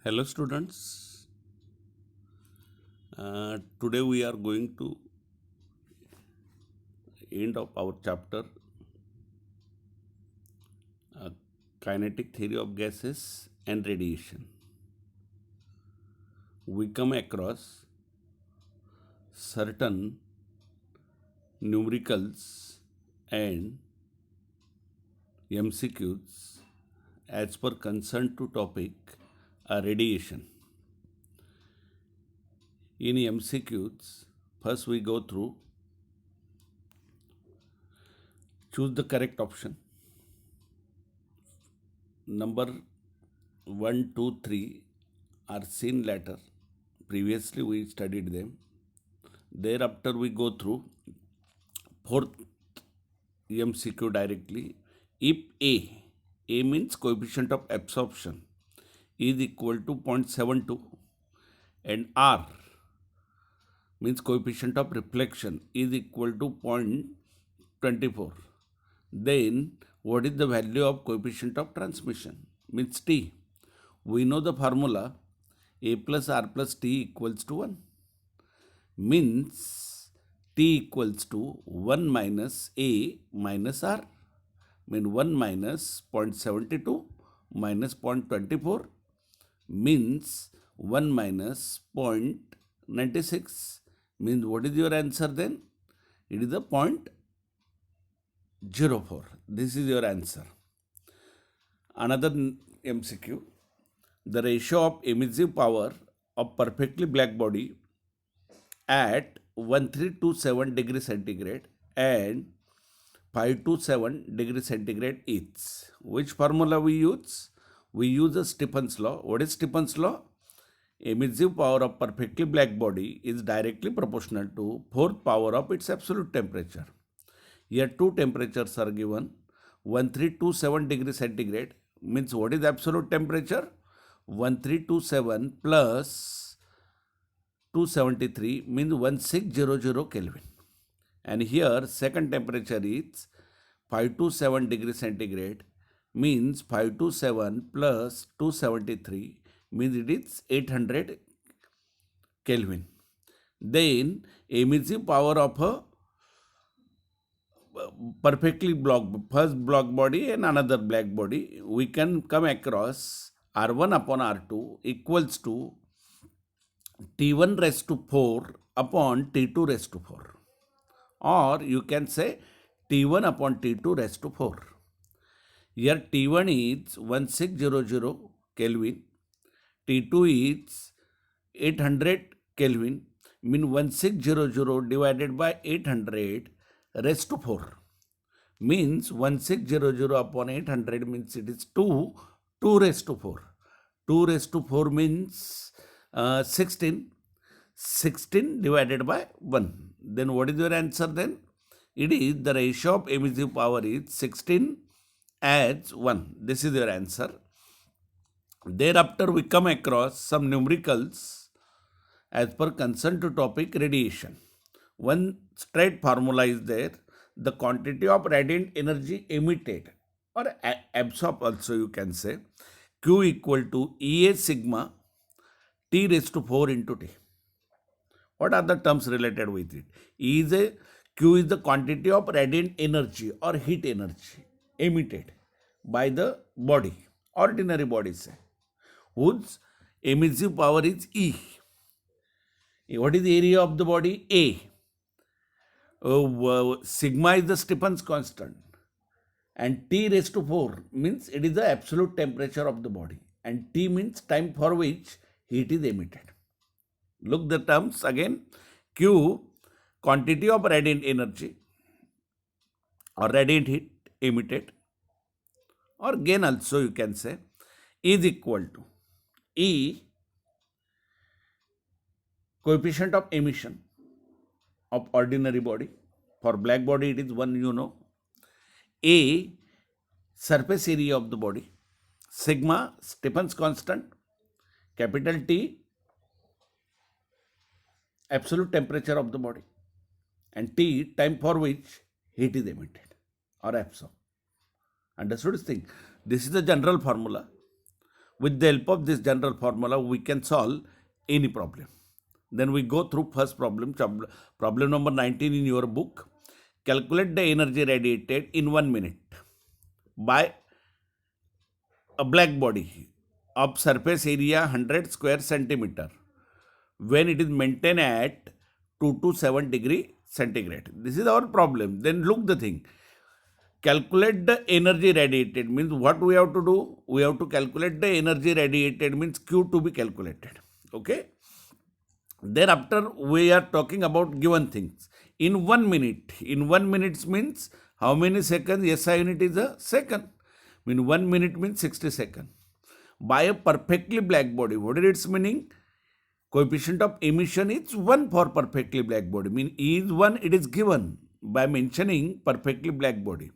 Hello students, today we are going to end of our chapter uh, kinetic theory of gases and radiation. We come across certain numericals and MCQs as per concern to topic radiation. In MCQs, first we go through choose the correct option. Number 1, 2, 3 are seen later. Previously we studied them. Thereafter we go through fourth MCQ directly. If A means coefficient of absorption, is equal to 0.72 and R means coefficient of reflection is equal to 0.24. Then what is the value of coefficient of transmission? Means T. We know the formula A plus R plus T equals to 1. Means T equals to 1 minus A minus R. Mean 1 minus 0.72 minus 0.24 means 1 minus 0.96. Means what is your answer then? It is a 0.04. This is your answer. Another MCQ. The ratio of emissive power of perfectly black body at 1327 degree centigrade and 527 degree centigrade is. Which formula we use? We use the Stephen's law. What is Stephen's law? Emissive power of perfectly black body is directly proportional to fourth power of its absolute temperature. Here two temperatures are given. 1327 degree centigrade means what is absolute temperature? 1327 plus 273 means 1600 Kelvin. And here second temperature is 527 degree centigrade means 527 plus 273 means it is 800 Kelvin. Then emissive power of a perfectly first black body and another black body, we can come across R1 upon R2 equals to T1 raised to 4 upon T2 raised to 4. Or you can say T1 upon T2 raised to 4. Here T1 is 1600 Kelvin, T2 is 800 Kelvin, mean 1600 divided by 800 raised to 4. Means 1600 upon 800 means it is 2 raised to 4. 2 raised to 4 means 16. 16 divided by 1. Then what is your answer then? It is the ratio of emissive power is 16 as 1. This is your answer. Thereafter we come across some numericals as per concern to topic radiation. One straight formula is there. The quantity of radiant energy emitted or absorbed also you can say Q equal to EA sigma T raised to 4 into T. What are the terms related with it? Q is the quantity of radiant energy or heat energy emitted by the body, ordinary body say, whose emissive power is E. What is the area of the body? A. Sigma is the Stephen's constant and T raised to 4 means it is the absolute temperature of the body and T means time for which heat is emitted. Look the terms again. Q, quantity of radiant energy or radiant heat emitted or gain also you can say is equal to E, coefficient of emission of ordinary body. For black body it is 1 you know. A, surface area of the body. Sigma, Stephen's constant. Capital T, absolute temperature of the body. And T, time for which heat is emitted or absorbed. Understood this thing? This is the general formula. With the help of this general formula, we can solve any problem. Then we go through first problem, problem number 19 in your book. Calculate the energy radiated in 1 minute by a black body of surface area 100 square centimeter when it is maintained at 2 to 7 degree centigrade. This is our problem. Then look the thing. Calculate the energy radiated means what we have to do? We have to calculate the energy radiated means Q to be calculated. Okay. Thereafter, we are talking about given things. In 1 minute, in 1 minute means how many seconds? SI unit is a second. Mean 1 minute means 60 seconds. By a perfectly black body, what is its meaning? Coefficient of emission is 1 for perfectly black body. Mean E is 1, it is given by mentioning perfectly black body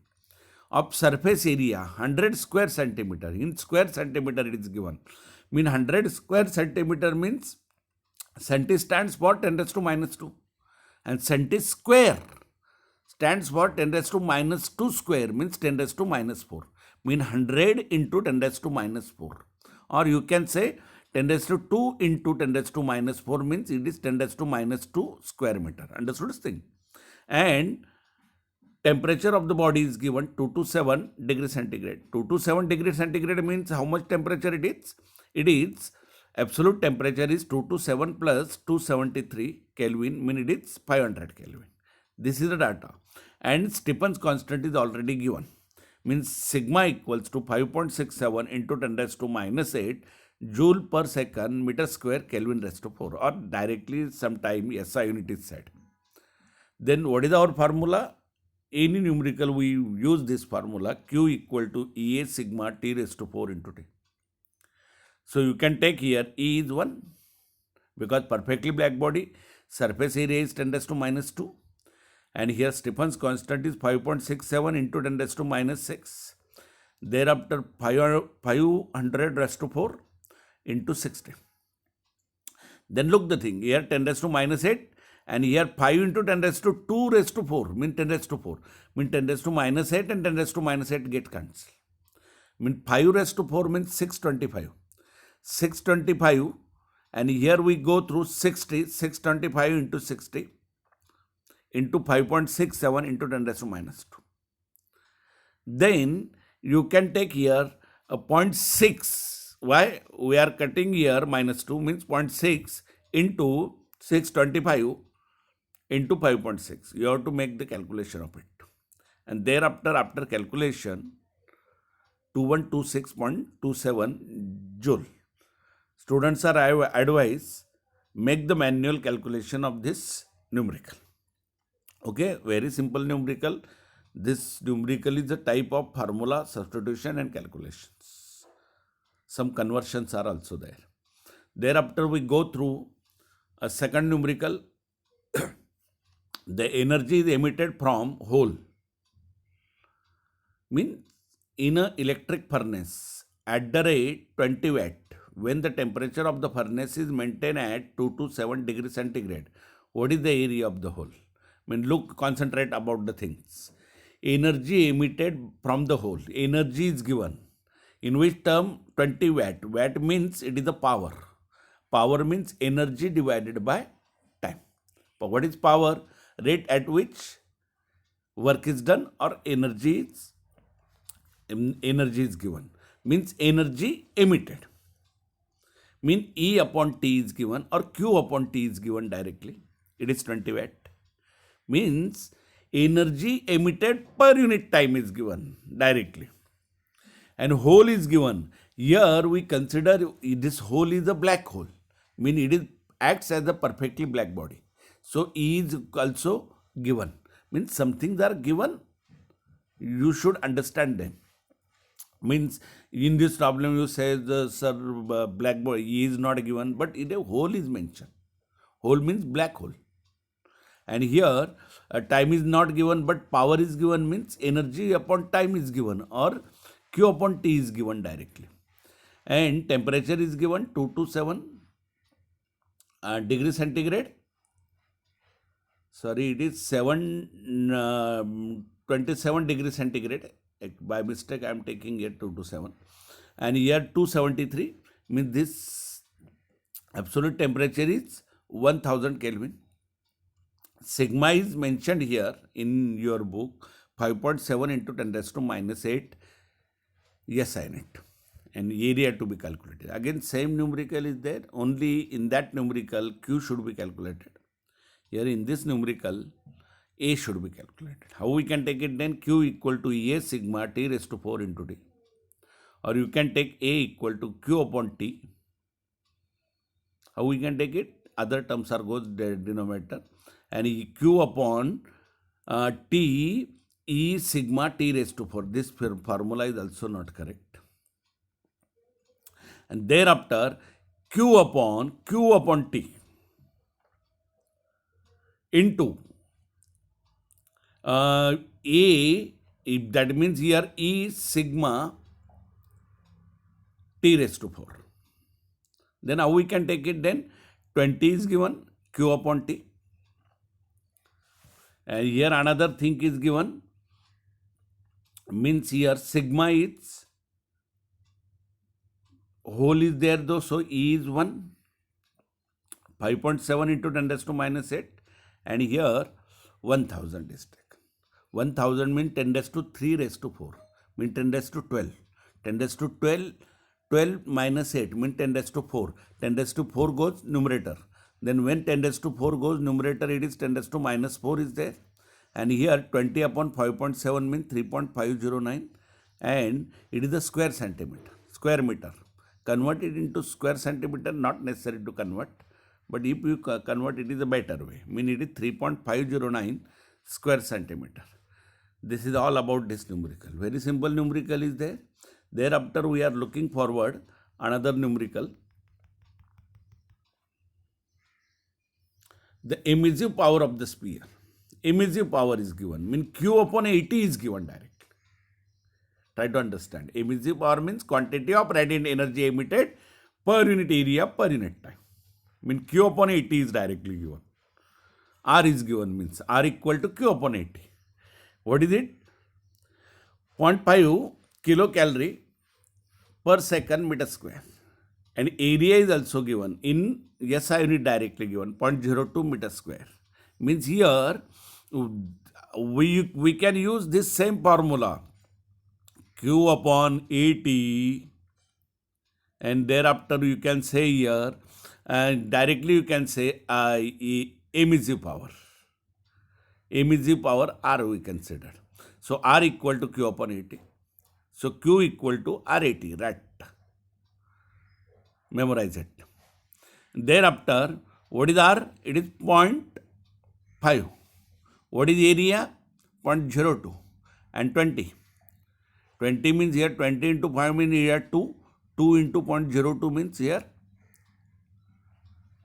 of surface area 100 square centimeter. In square centimeter it is given. Mean 100 square centimeter means centi stands for 10 raised to minus 2 and centi square stands for 10 raised to minus 2 square means 10 raised to minus 4. Mean 100 into 10 raised to minus 4, or you can say 10 raised to 2 into 10 raised to minus 4 means it is 10 raised to minus 2 square meter. Understood this thing? And temperature of the body is given 2 to 7 degree centigrade. 2 to 7 degree centigrade means how much temperature it is? It is absolute temperature is 2 to 7 plus 273 Kelvin, mean it is 500 Kelvin. This is the data. And Stephen's constant is already given. Means sigma equals to 5.67 into 10 raised to minus 8 joule per second meter square Kelvin raised to 4, or directly sometime SI unit is said. Then what is our formula? Any numerical we use this formula, Q equal to EA sigma T raised to 4 into T. So you can take here E is 1 because perfectly black body, surface area is 10 raised to minus 2. And here Stephen's constant is 5.67 into 10 raised to minus 6. Thereafter 500 raised to 4 into 60. Then look the thing, here 10 raised to minus 8 and here 5 into 10 raised to 2 raised to 4 mean 10 raised to 4. Mean 10 raised to minus 8 and 10 raised to minus 8 get cancelled. Mean 5 raised to 4 means 625. 625 and here we go through 60, 625 into 60 into 5.67 into 10 raised to minus 2. Then you can take here a 0.6. Why? We are cutting here minus 2 means 0.6 into 625 into 5.6. You have to make the calculation of it. And thereafter, after calculation, 2126.27 joule. Students are advised make the manual calculation of this numerical. Okay, very simple numerical. This numerical is a type of formula, substitution and calculations. Some conversions are also there. Thereafter, we go through a second numerical. The energy is emitted from hole. Means in an electric furnace at the rate 20 watt, when the temperature of the furnace is maintained at 2 to 7 degree centigrade, what is the area of the hole? Look, concentrate about the things. Energy emitted from the hole. Energy is given. In which term? 20 watt. Watt means it is the power. Power means energy divided by time. But what is power? Rate at which work is done or energy is given. Means energy emitted. Mean E upon T is given or Q upon T is given directly. It is 20 watt. Means energy emitted per unit time is given directly. And hole is given. Here we consider this hole is a black hole. Mean it acts as a perfectly black body. So E is also given. Means some things are given, you should understand them. Means in this problem you say the black body E is not given, but a hole is mentioned. Hole means black hole. And here time is not given but power is given, means energy upon time is given or Q upon T is given directly. And temperature is given 2 to 7 degree centigrade. Sorry, it is 27 degree centigrade. By mistake I am taking it 2 to 7. and here 273 means this absolute temperature is 1000 Kelvin. Sigma is mentioned here in your book 5.7 into 10 raised to minus 8 SI net, and area to be calculated. Again same numerical is there, only in that numerical Q should be calculated. Here in this numerical A should be calculated. How we can take it then? Q equal to A sigma T raised to 4 into T. Or you can take A equal to Q upon T. How we can take it? Other terms are goes denominator. And Q upon T E sigma T raised to 4. This formula is also not correct. And thereafter Q upon T into A, if that means here E sigma T raised to 4. Then how we can take it then? 20 is given, Q upon T. And here another thing is given, means here sigma is, whole is there though, so E is 1, 5.7 into 10 raised to minus 8, and here 1000 is taken. 1000 means 10 raised to 3 raised to 4, means 10 raised to 12. 10 raised to 12, 12 minus 8 means 10 raised to 4. 10 raised to 4 goes numerator. Then when 10 raised to 4 goes numerator, it is 10 raised to minus 4 is there. And here 20 upon 5.7 means 3.509, and it is a square meter. Convert it into square centimeter, not necessary to convert, but if you convert it is a better way. Mean it is 3.509 square centimeter. This is all about this numerical. Very simple numerical is there. Thereafter we are looking forward another numerical. The emissive power of the sphere. Emissive power is given. Mean Q upon 80 is given directly. Try to understand. Emissive power means quantity of radiant energy emitted per unit area per unit time. Mean Q upon 80 is directly given. R is given, means R equal to Q upon 80. What is it? 0.5 kilocalorie per second meter square. And area is also given in SI unit directly given, 0.02 meter square. Means here we can use this same formula, Q upon 80, and thereafter you can say here, and directly you can say emissive power. Emissive power R we consider. So R equal to Q upon 80. So Q equal to R80, right? Memorize it. Thereafter, what is R? It is 0.5. What is area? 0.02 and 20. 20 means here 20 into 5 means here 2. 2 into 0.02 means here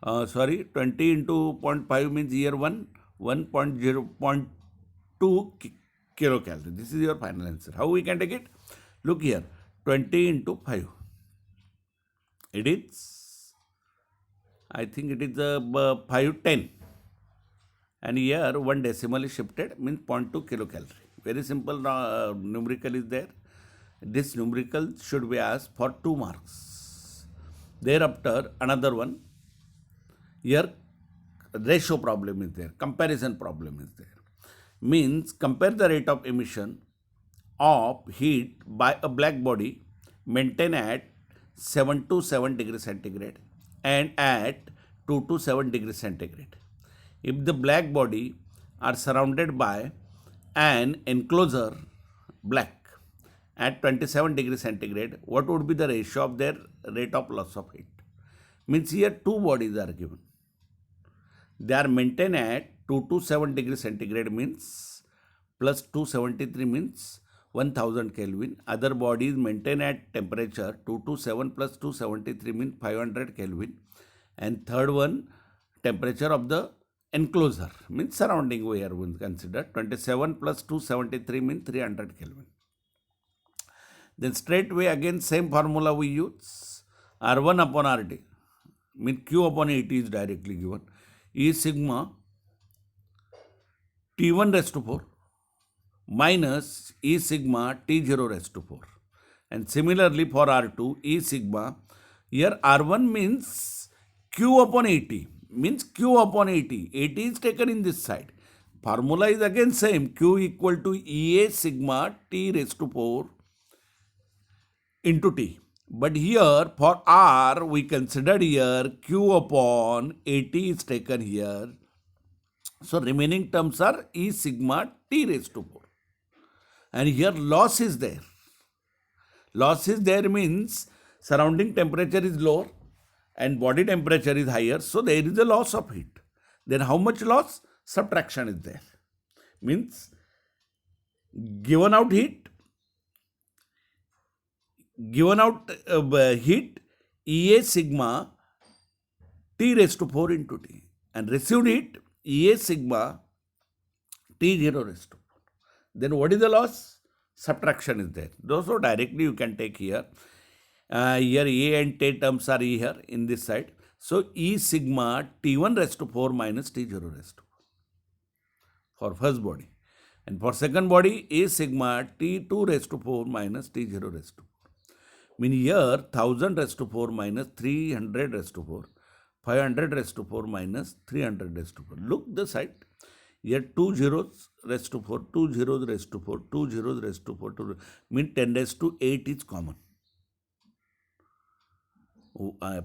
20 into 0.5 means here 1.2 kilocalorie. This is your final answer. How we can take it? Look here, 20 into 5. It is, I think it is 510. And here one decimal is shifted, means 0.2 kilocalorie. Very simple numerical is there. This numerical should be asked for 2 marks. Thereafter another one. Here ratio problem is there, comparison problem is there. Means compare the rate of emission of heat by a black body maintained at 7 to 7 degrees centigrade and at 2 to 7 degrees centigrade. If the black body are surrounded by an enclosure black at 27 degrees centigrade, what would be the ratio of their rate of loss of heat? Means here 2 bodies are given. They are maintained at 2 to 7 degrees centigrade means plus 273 means 1000 Kelvin. Other body is maintained at temperature 2 to 7 plus 273 means 500 Kelvin. And third one, temperature of the enclosure means surrounding we are going to consider 27 plus 273 means 300 Kelvin. Then straightway again same formula we use, R1 upon RT means Q upon 80 is directly given. E sigma T1 raised to 4 minus E sigma T0 raised to 4. And similarly for R2, E sigma, here R1 means Q upon 80, means Q upon 80. 80 is taken in this side. Formula is again same, Q equal to EA sigma T raised to 4 into T. But here for R, we considered here Q upon 80 is taken here. So remaining terms are E sigma T raised to 4. And here loss is there. Loss is there means surrounding temperature is lower and body temperature is higher. So there is a loss of heat. Then how much loss? Subtraction is there. Means given out heat EA sigma T raised to 4 into T, and received heat EA sigma T0 raised to 4. Then what is the loss? Subtraction is there. So directly you can take here. Here A and T terms are here in this side. So E sigma T1 raised to 4 minus T0 raised to 4 for first body. And for second body, A sigma T2 raised to 4 minus T0 raised to 4. Mean here 1000 raised to 4 minus 300 raised to 4. 500 raised to 4 minus 300 raised to 4. Look the side. Here 2 zeros raised to 4, 2 zeros raised to 4, 2 zeros raised to 4. Mean 10 raised to 8 is common.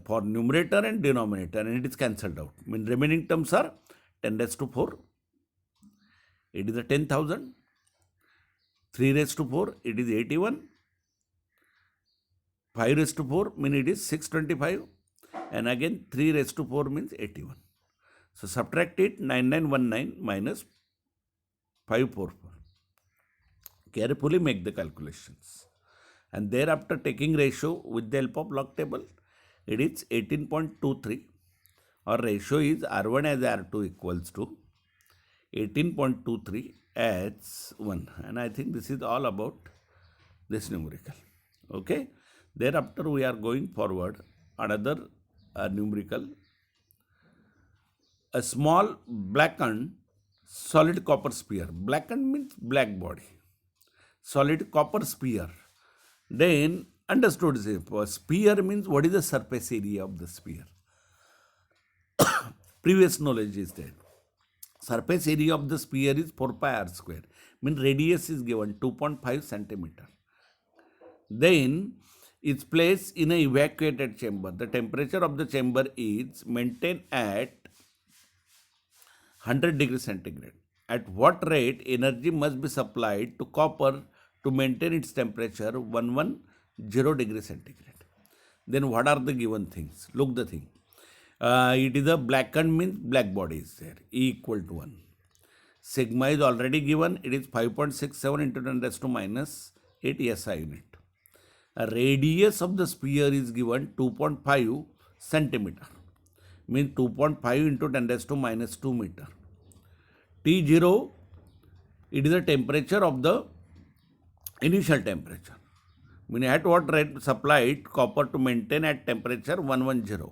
For numerator and denominator, and it is cancelled out. Mean remaining terms are 10 raised to 4. It is a 10,000. 3 raised to 4, it is 81. 5 raised to 4 means it is 625. And again 3 raised to 4 means 81. So subtract it, 9919 minus 544. Carefully make the calculations. And thereafter taking ratio with the help of log table, it is 18.23. Our ratio is R1 as R2 equals to 18.23 as 1. And I think this is all about this numerical. Okay. Thereafter we are going forward another numerical. A small blackened solid copper sphere. Blackened means black body. Solid copper sphere. Then understood, sphere means what is the surface area of the sphere. Previous knowledge is there. Surface area of the sphere is 4 pi r square. Means radius is given 2.5 centimeter. Then it's placed in an evacuated chamber. The temperature of the chamber is maintained at 100 degrees centigrade. At what rate energy must be supplied to copper to maintain its temperature 110 degrees centigrade? Then what are the given things? Look the thing. It is a blackened means black body is there. E equal to 1. Sigma is already given. It is 5.67 into 10 raised to minus 8 SI unit. A radius of the sphere is given 2.5 centimeter. Means 2.5 into 10 raised to minus 2 meter. T0, it is the temperature of the initial temperature. Meaning at what rate supplied copper to maintain at temperature 110.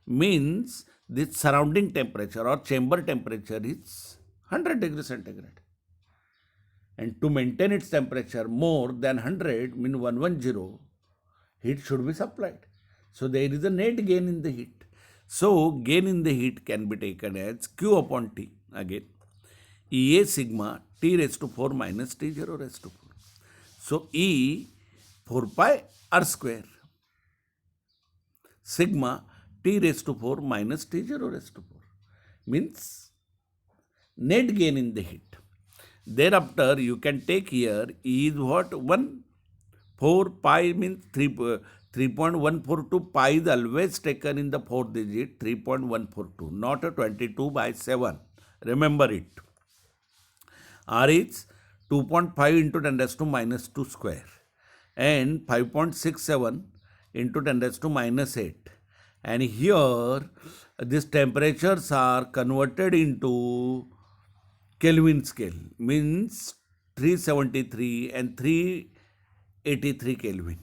Means this surrounding temperature or chamber temperature is 100 degrees centigrade. And to maintain its temperature more than 100 means 110, heat should be supplied. So there is a net gain in the heat. So gain in the heat can be taken as Q upon T again. EA sigma T raised to 4 minus T0 raised to 4. So E 4 pi r square sigma T raised to 4 minus T0 raised to 4 means net gain in the heat. Thereafter you can take here E is what? 1. 4 pi means 3.142. Pi is always taken in the 4th digit 3.142, not a 22 by 7. Remember it. R is 2.5 into 10 raised to minus 2 square and 5.67 into 10 raised to minus 8. And here these temperatures are converted into Kelvin scale, means 373 and 383 Kelvin.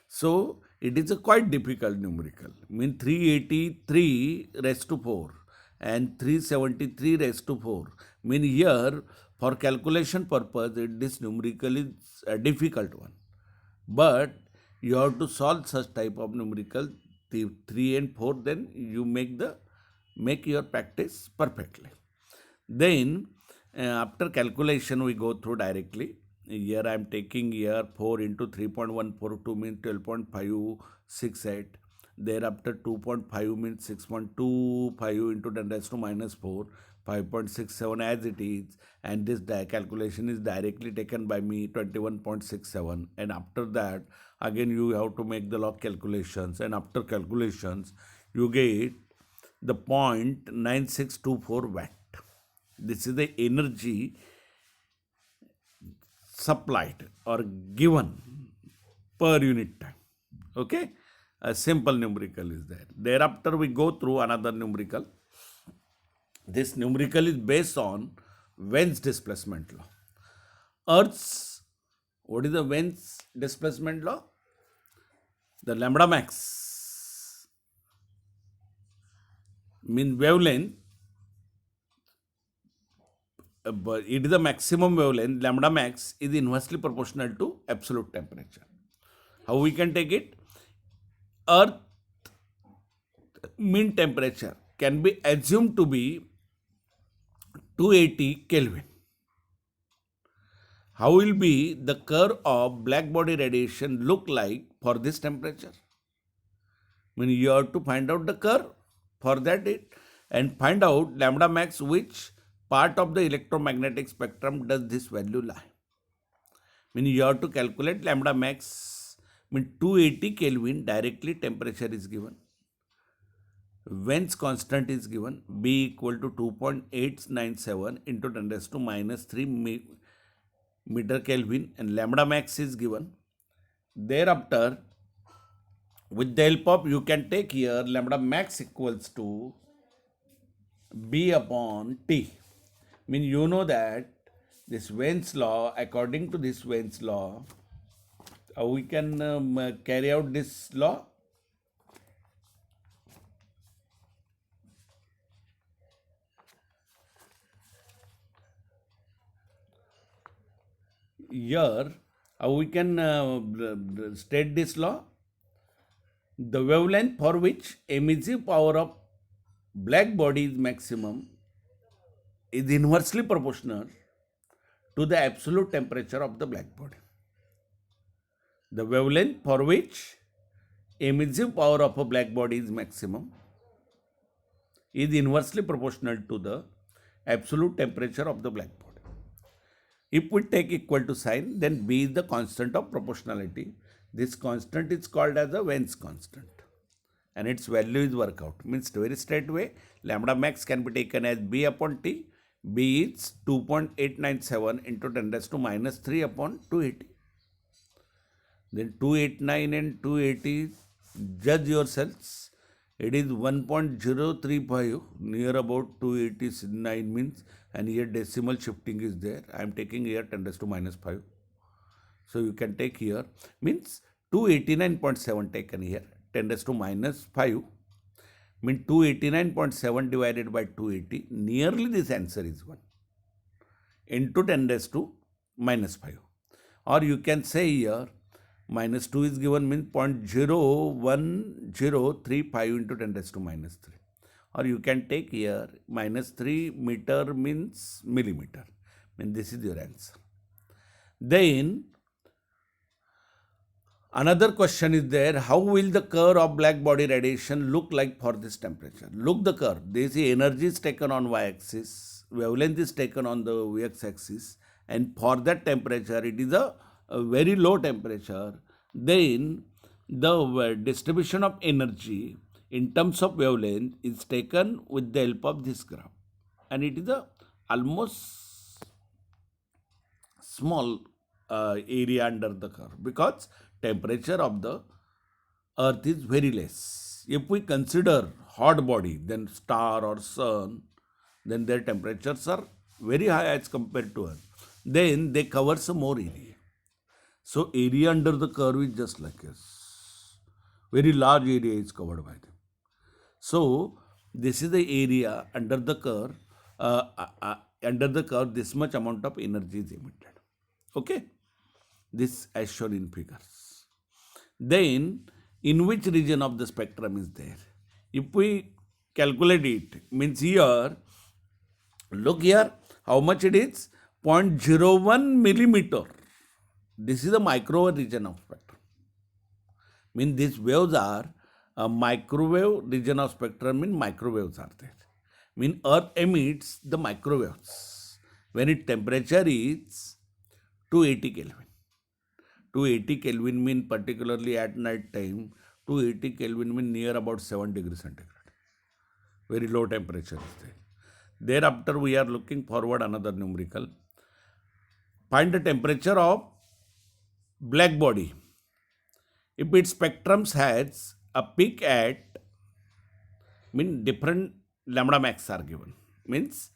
So it is a quite difficult numerical. Mean 383 raised to 4 and 373 raised to 4. Mean here for calculation purpose this numerical is a difficult one. But You have to solve such type of numerical, the 3 and 4, then you make your practice perfectly. Then after calculation we go through directly. Here I am taking here 4 into 3.142 means 12.568. Thereafter 2.5 means 6.25 into 10 raised to minus 4, 5.67 as it is, and this calculation is directly taken by me, 21.67. And after that again you have to make the log calculations, and after calculations you get the 0.9624 watt. This is the energy supplied or given per unit time. Okay, a simple numerical is there. Thereafter we go through another numerical. This numerical is based on Wen's displacement law. Earth's, what is the Wen's displacement law? The lambda max mean wavelength, but it is the maximum wavelength. Lambda max is inversely proportional to absolute temperature. How we can take it? Earth mean temperature can be assumed to be 280 Kelvin. How will be the curve of black body radiation look like for this temperature? I mean, you have to find out the curve for that and find out lambda max, which part of the electromagnetic spectrum does this value lie. I mean, you have to calculate lambda max, I mean 280 Kelvin, directly temperature is given. Wen's constant is given, B equal to 2.897 into 10 raised to minus 3 meter Kelvin, and lambda max is given. Thereafter, with the help of, you can take here lambda max equals to B upon T. I mean, you know that this Wen's law, according to this Wen's law, we can carry out this law. Here we can state this law. The wavelength for which emissive power of black body is maximum is inversely proportional to the absolute temperature of the black body. The wavelength for which emissive power of a black body is maximum is inversely proportional to the absolute temperature of the black body. If we take equal to sign, then B is the constant of proportionality. This constant is called as a Wen's constant, and its value is work out. Means very straight way, lambda max can be taken as B upon T. B is 2.897 into 10 raised to minus 3 upon 280. Then 289 and 280, judge yourselves. It is 1.035, near about 289 means, and here decimal shifting is there. I am taking here 10 raised to minus 5. So you can take here, means 289.7 taken here, 10 raised to minus 5, means 289.7 divided by 280, nearly this answer is 1, into 10 raised to minus 5. Or you can say here, minus 2 is given, means 0.01035 into 10 raised to minus 3. Or you can take here minus 3 meter means millimeter. Means this is your answer. Then another question is there, how will the curve of black body radiation look like for this temperature? Look the curve. This energy is taken on y-axis, wavelength is taken on the x-axis, and for that temperature it is a very low temperature. Then the distribution of energy in terms of wavelength is taken with the help of this graph, and it is a almost small area under the curve, because temperature of the earth is very less. If we consider hot body, then star or sun, then their temperatures are very high as compared to earth. Then they cover some more area. So area under the curve is just like this. Very large area is covered by them. So this is the area under the curve. This much amount of energy is emitted. Okay, this as shown in figures. then in which region of the spectrum is there? If we calculate it, means here, look here, how much it is? 0.01 millimeter. This is the microwave region of spectrum. Means these waves are a microwave region of spectrum, mean microwaves are there. Mean Earth emits the microwaves when its temperature is 280 Kelvin. 280 Kelvin mean particularly at night time, 280 Kelvin mean near about 7 degrees centigrade. Very low temperature is there. Thereafter we are looking forward another numerical. Find the temperature of black body. If its spectrum has a peak at, mean different lambda max are given, means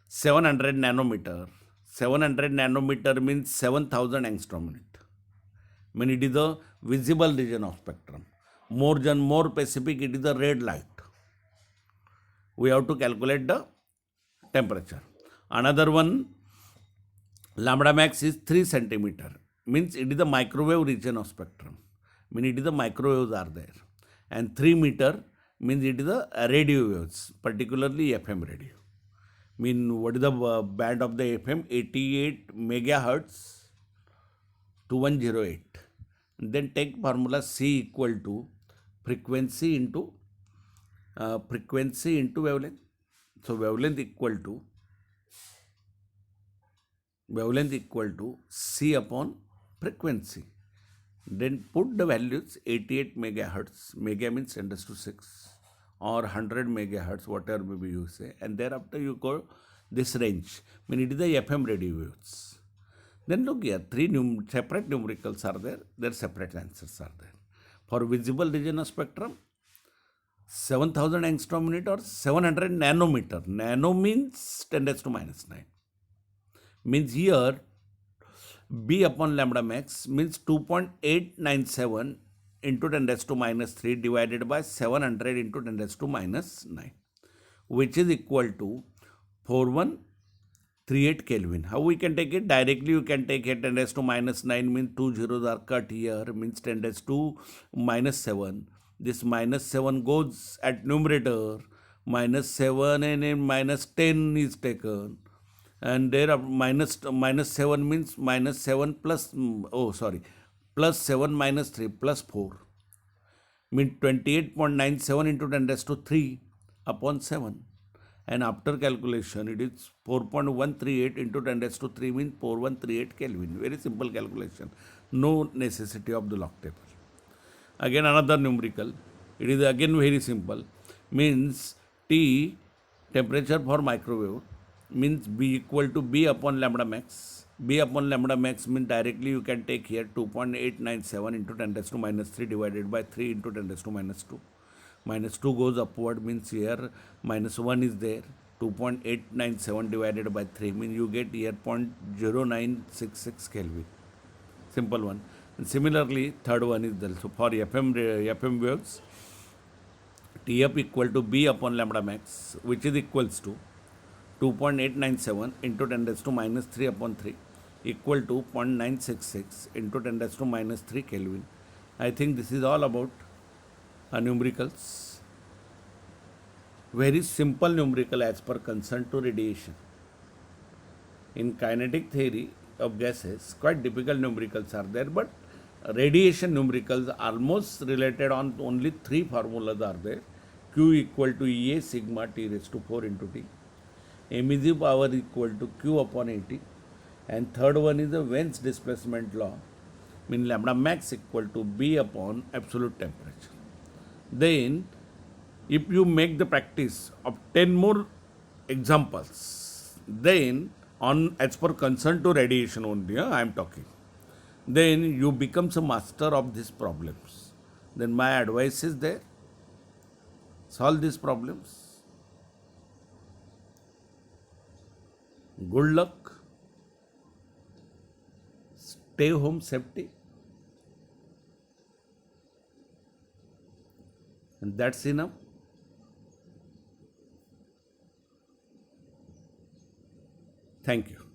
700 nanometer. 700 nanometer means 7000 angstrom unit. Mean it is the visible region of spectrum. More specific, it is the red light. We have to calculate the temperature. Another one, lambda max is 3 centimeter. Means it is the microwave region of spectrum. Mean it is the microwaves are there. And 3 meter means it is the radio waves, particularly FM radio. Mean what is the band of the FM? 88 megahertz to 108. Then take formula C equal to frequency into wavelength. So wavelength equal to C upon frequency. Then put the values 88 megahertz. Mega means 10 to 6 or 100 megahertz, whatever maybe you say. And thereafter you go this range. Mean it is the FM radio waves. Then look here, three separate numericals are there. Their separate answers are there. For visible region of spectrum, 7000 angstrom unit or 700 nanometer. Nano means 10 to minus 9. Means here B upon lambda max means 2.897 into 10 to minus 3 divided by 700 into 10 to minus 9, which is equal to 4138 Kelvin. How we can take it? Directly you can take it 10 to minus 9 means 2 zeros are cut here, means 10 to minus 7. This minus 7 goes at numerator, minus 7 and then minus 10 is taken. And there are minus 7 means minus 7 plus, plus 7 minus 3 plus 4. Means 28.97 into 10 to 3 upon 7. And after calculation, it is 4.138 into 10 to 3 means 4138 Kelvin. Very simple calculation. No necessity of the log table. Again another numerical. It is again very simple. Means T, temperature for microwave, means B equal to B upon lambda max. B upon lambda max means directly you can take here 2.897 into 10 to minus 3 divided by 3 into 10 to minus 2. Minus 2 goes upward, means here minus 1 is there. 2.897 divided by 3 means you get here 0.0966 Kelvin. Simple one. And similarly, third one is there. So for FM waves, TF equal to B upon lambda max, which is equals to 2.897 into 10 to minus 3 upon 3 equal to 0.966 into 10 to minus 3 Kelvin. I think this is all about numericals. Very simple numerical as per concern to radiation. In kinetic theory of gases, quite difficult numericals are there, but radiation numericals almost related on only 3 formulas are there. Q equal to EA sigma T raised to 4 into T. Emissive power equal to Q upon 80. And third one is the Wen's displacement law. Mean lambda max equal to B upon absolute temperature. Then if you make the practice of 10 more examples, then on as per concern to radiation only, I am talking, then you become a master of these problems. Then my advice is there, solve these problems. Good luck, stay home safety, and that's enough. Thank you.